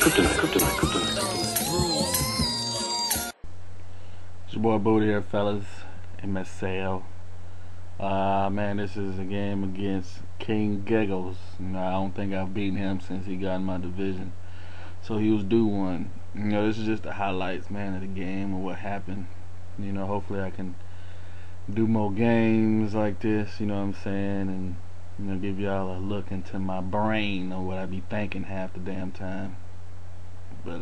It's your boy Booty here, fellas. MSL. Man, this is a game against King Giggles. I don't think I've beaten him since he got in my division. So he was due one. This is just the highlights, man, of the game and what happened. Hopefully I can do more games like this, you know what I'm saying, and give y'all a look into my brain or what I be thinking half the damn time. But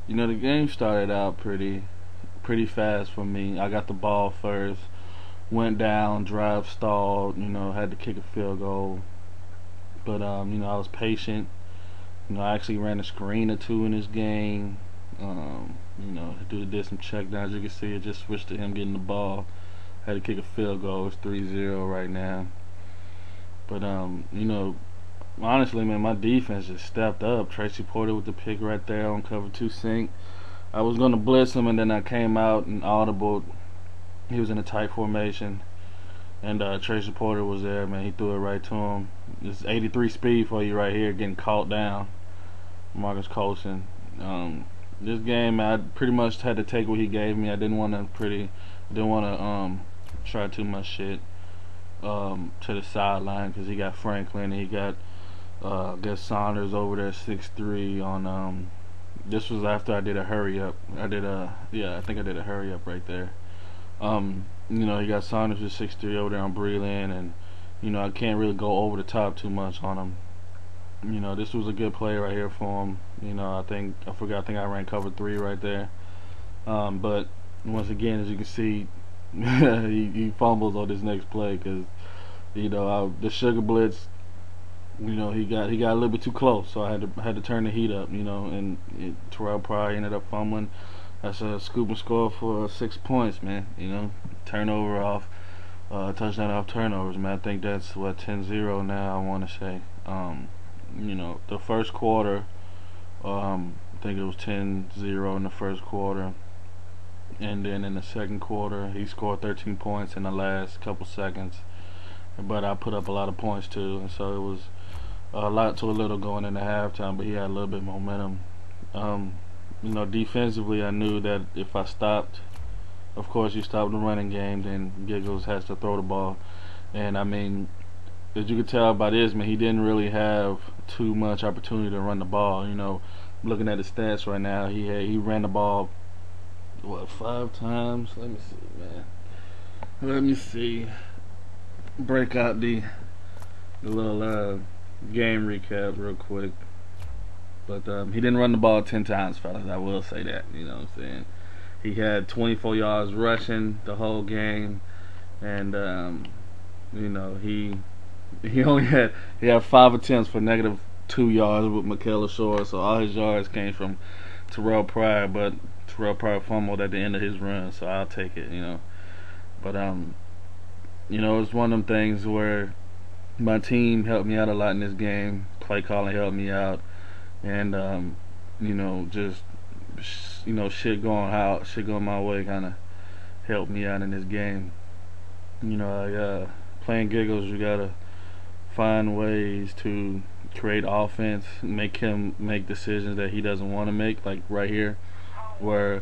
the game started out pretty fast for me. I got the ball first, went down, drive stalled, had to kick a field goal. But I was patient. I actually ran a screen or two in this game. Did some check downs. You can see it just switched to him getting the ball. Had to kick a field goal. It's 3-0 right now. But honestly, man, my defense just stepped up. Tracy Porter with the pick right there on cover 2 sink. I was gonna blitz him, and then I came out and audible. He was in a tight formation, and Tracy Porter was there, man. He threw it right to him. It's 83 speed for you right here, getting caught down. Marcus Colson. This game, I pretty much had to take what he gave me. I didn't want to try too much shit to the sideline, because he got Franklin and he got I guess Saunders over there 6'3" on this was after I did a hurry up. I think I did a hurry up right there. He got Saunders with 6'3" over there on Breland, and I can't really go over the top too much on him. This was a good play right here for him. I think I ran cover 3 right there. But once again, as you can see, he fumbles on this next play, because the sugar blitz, he got a little bit too close, so I had to turn the heat up, and Terrell Pryor ended up fumbling. That's a scoop and score for 6 points, man. Turnover off, touchdown off turnovers, man. I think that's what 10-0 now, I want to say. The first quarter, I think it was 10-0 in the first quarter, and then in the second quarter he scored 13 points in the last couple seconds, but I put up a lot of points too, and so it was a lot to a little going into halftime, but he had a little bit of momentum. Defensively, I knew that if I stopped, of course you stop the running game, then Giggles has to throw the ball. And I mean, as you can tell by this, man, he didn't really have too much opportunity to run the ball. Looking at the stats right now, he ran the ball, what, 5 times? Let me see, man. Let me see. Break out the little game recap real quick. But he didn't run the ball 10 times, fellas. I will say that. You know what I'm saying? He had 24 yards rushing the whole game, and he only had 5 attempts for -2 yards with Michaela Shore. So all his yards came from Terrell Pryor, but Terrell Pryor fumbled at the end of his run, so I'll take it. But it's one of them things where my team helped me out a lot in this game. Play calling helped me out, and shit going my way kind of helped me out in this game. Playing Giggles, you gotta find ways to create offense, make him make decisions that he doesn't want to make, like right here where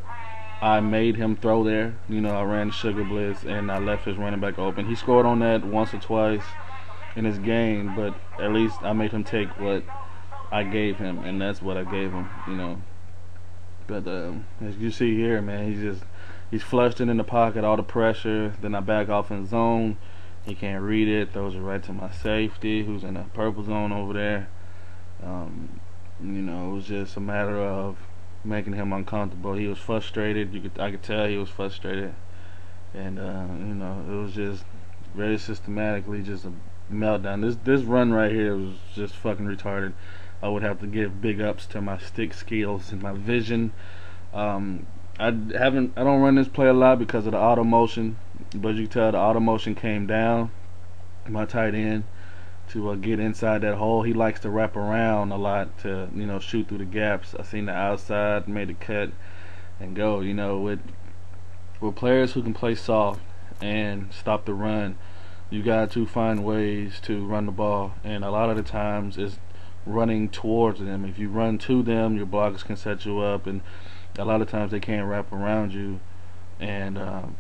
I made him throw there. I ran sugar blitz and I left his running back open. He scored on that once or twice in his game, but at least I made him take what I gave him, and that's what I gave him. But as you see here, man, he's flushed in the pocket, all the pressure. Then I back off in zone. He can't read it. Throws it right to my safety, who's in the purple zone over there. It was just a matter of making him uncomfortable. He was frustrated. I could tell he was frustrated, and it was just very systematically just a meltdown. This run right here was just fucking retarded. I would have to give big ups to my stick skills and my vision. I don't run this play a lot because of the auto motion, but you can tell the auto motion came down my tight end to get inside that hole. He likes to wrap around a lot to shoot through the gaps. I seen the outside, made a cut and go. With players who can play soft and stop the run, you got to find ways to run the ball, and a lot of the times it's running towards them. If you run to them, your blockers can set you up, and a lot of times they can't wrap around you and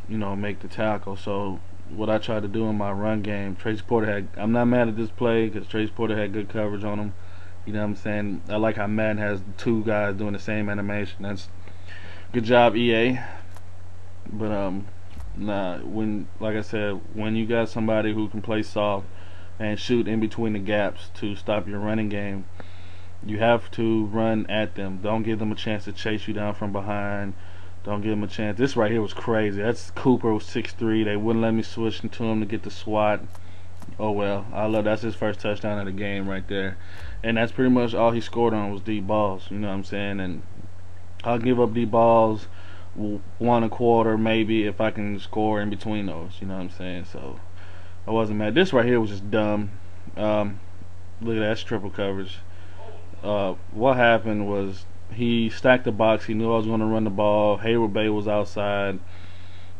make the tackle. So what I tried to do in my run game, Trace Porter had. I'm not mad at this play because Trace Porter had good coverage on him. You know what I'm saying? I like how Madden has two guys doing the same animation. That's good job, EA. But nah, like I said, when you got somebody who can play soft and shoot in between the gaps to stop your running game, you have to run at them. Don't give them a chance to chase you down from behind. Don't give them a chance. This right here was crazy. That's Cooper was 6'3". They wouldn't let me switch into him to get the swat. Oh well, that's his first touchdown of the game right there. And that's pretty much all he scored on was deep balls. You know what I'm saying? And I'll give up deep balls 1.25 maybe if I can score in between those. You know what I'm saying? So I wasn't mad. This right here was just dumb. Look at that, that's triple coverage. What happened was he stacked the box. He knew I was going to run the ball. Hayward Bay was outside,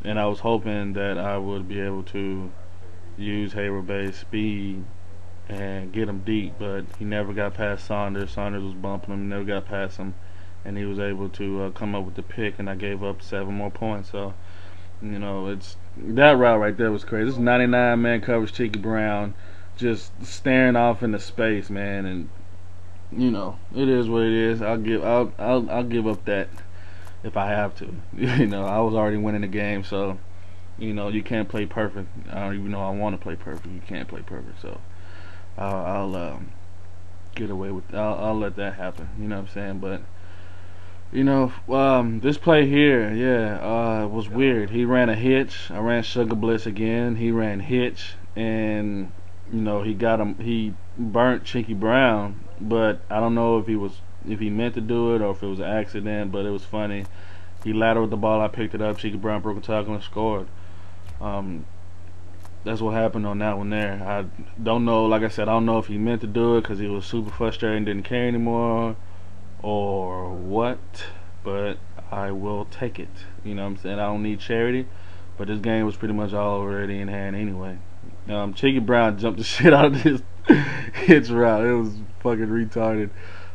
and I was hoping that I would be able to use Hayward Bay's speed and get him deep, but he never got past Saunders. Saunders was bumping him, never got past him, and he was able to come up with the pick, and I gave up 7 more points. So, it's that route right there was crazy. This is 99 man coverage, Cheeky Brown, just staring off into space, man, and it is what it is. I'll give up that if I have to. I was already winning the game, so you can't play perfect. I don't even know I want to play perfect. You can't play perfect, so I'll get away with. I'll let that happen. You know what I'm saying? But this play here, was weird. He ran a hitch. I ran Sugar Bliss again. He ran hitch, and he got him. He burnt Cheeky Brown, but I don't know if he meant to do it or if it was an accident. But it was funny. He lateraled the ball. I picked it up. Cheeky Brown broke a tackle and scored. That's what happened on that one there. I don't know. Like I said, I don't know if he meant to do it because he was super frustrated and didn't care anymore, or what. But I will take it. You know what I'm saying? I don't need charity, but this game was pretty much already in hand anyway. Cheeky Brown jumped the shit out of this hitch route. It was fucking retarded.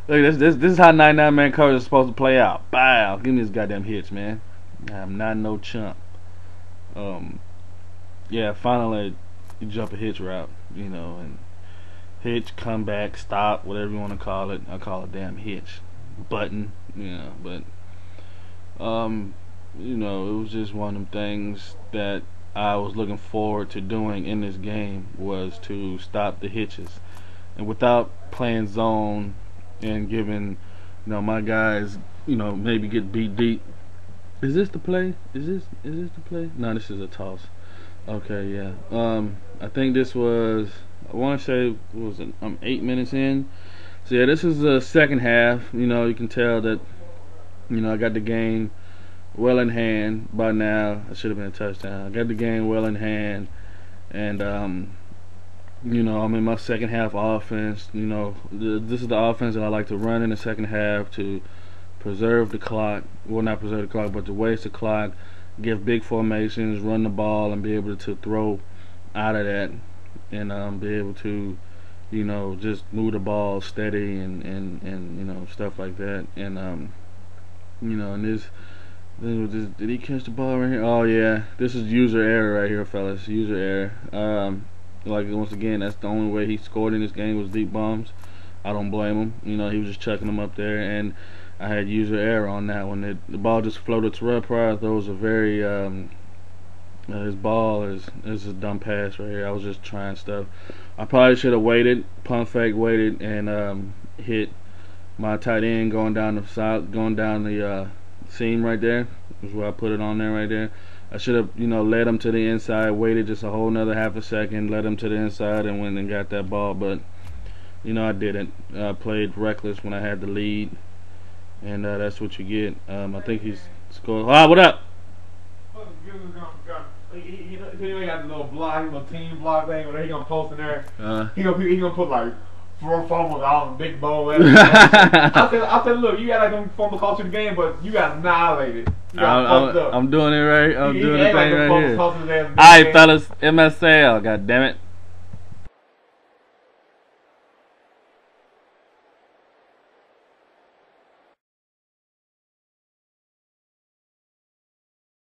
Look, this is how 99 man coverage is supposed to play out. Bow, give me this goddamn hitch, man. I'm not no chump. Finally you jump a hitch route, and hitch, comeback, stop, whatever you want to call it. I call it damn hitch button, but it was just one of them things that I was looking forward to doing in this game, was to stop the hitches, and without playing zone and giving my guys maybe get beat deep. Is this the play? Is this the play? No, this is a toss. Okay, yeah. I think this was, I want to say, what was it? 8 minutes in. So yeah, this is the second half. You can tell that I got the game well in hand by now. I should have been a touchdown. I got the game well in hand, and I'm in my second half offense. This is the offense that I like to run in the second half to preserve the clock. Well, not preserve the clock, but to waste the clock, give big formations, run the ball, and be able to throw out of that, and be able to just move the ball steady and stuff like that. And and this did he catch the ball right here? Oh yeah, this is user error right here, fellas. User error. Like, once again, that's the only way he scored in this game was deep bombs. I don't blame him. He was just chucking them up there, and I had user error on that one. The ball just floated. Terrell Pryor throws a very his ball is a dumb pass right here. I was just trying stuff. I probably should have waited, pump fake, waited, and hit my tight end going down the side, going down the seam right there. Is where I put it on there right there. I should have led him to the inside, waited just a whole nother half a second, led him to the inside, and went and got that ball. But I didn't. I played reckless when I had the lead, and that's what you get. I think he's scored. Ah, what up? He got the little block, little team block thing where he gonna post in there. He gonna put like 4 fumbles out in big bowl. I said, look, you got like them fumble calls to the game, but you got annihilated. I'm doing it right. I'm doing the thing right here. Alright, fellas, MSL. God damn it.